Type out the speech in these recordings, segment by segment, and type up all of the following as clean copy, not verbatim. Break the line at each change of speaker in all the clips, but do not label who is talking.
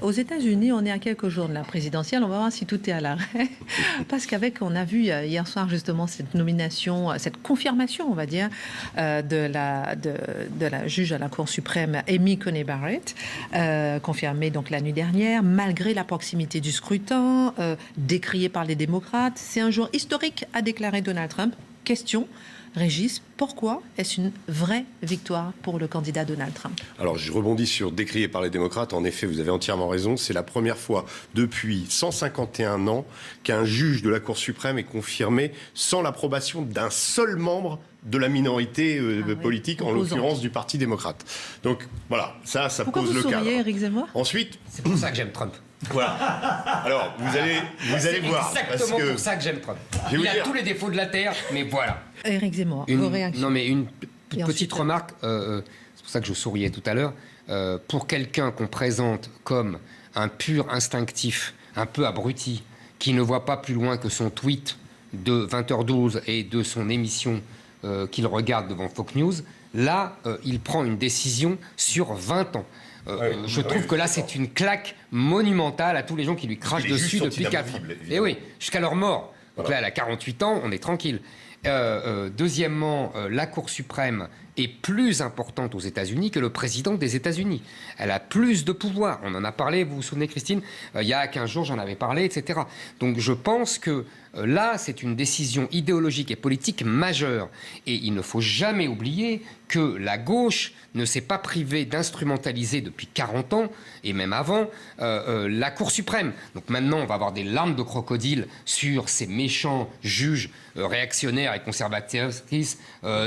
aux États-Unis, on est à quelques jours de la présidentielle. On va voir si tout est à l'arrêt. Parce on a vu hier soir justement cette nomination, cette confirmation, on va dire, de la juge à la Cour suprême, Amy Coney Barrett, confirmée donc la nuit dernière, malgré la proximité du scrutin, décriée par les démocrates. C'est un jour historique, a déclaré Donald Trump. Question, Régis, pourquoi est-ce une vraie victoire pour le candidat Donald Trump?
Alors, je rebondis sur décrié par les démocrates. En effet, vous avez entièrement raison. C'est la première fois depuis 151 ans qu'un juge de la Cour suprême est confirmé sans l'approbation d'un seul membre de la minorité politique, en l'occurrence du Parti démocrate. Donc, voilà, ça
Pourquoi
pose le cadre.
Pourquoi vous souriez, Éric Zemmour?
Ensuite...
C'est pour ça que j'aime Trump.
Voilà. Alors, vous allez voir.
C'est exactement pour ça que j'aime Trump. Il a tous les défauts de la Terre, mais voilà.
Éric Zemmour, vos réactions?
Non, mais une petite remarque, c'est pour ça que je souriais tout à l'heure. Pour quelqu'un qu'on présente comme un pur instinctif, un peu abruti, qui ne voit pas plus loin que son tweet de 20h12 et de son émission qu'il regarde devant Fox News, là, il prend une décision sur 20 ans. Je trouve que là, c'est une claque monumentale à tous les gens qui lui crachent dessus depuis 4 ans. Et oui, jusqu'à leur mort. Donc là, elle a 48 ans, on est tranquille. Deuxièmement, la Cour suprême est plus importante aux États-Unis que le président des États-Unis. Elle a plus de pouvoir. On en a parlé, vous vous souvenez, Christine, il y a 15 jours, j'en avais parlé, etc. Donc je pense que là, c'est une décision idéologique et politique majeure. Et il ne faut jamais oublier que la gauche ne s'est pas privée d'instrumentaliser depuis 40 ans, et même avant, la Cour suprême. Donc maintenant, on va avoir des larmes de crocodile sur ces méchants juges réactionnaires et conservatrices.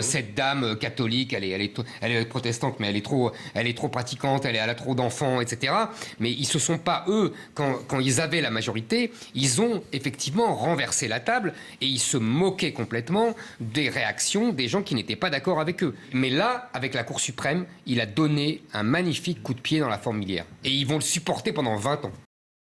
Cette dame catholique, elle est protestante, mais elle est trop pratiquante, elle a trop d'enfants, etc. Mais ils se sont pas, eux, quand ils avaient la majorité, ils ont effectivement renversé la table et ils se moquaient complètement des réactions des gens qui n'étaient pas d'accord avec eux. Mais là, avec la Cour suprême, il a donné un magnifique coup de pied dans la fourmilière. Et ils vont le supporter pendant 20 ans.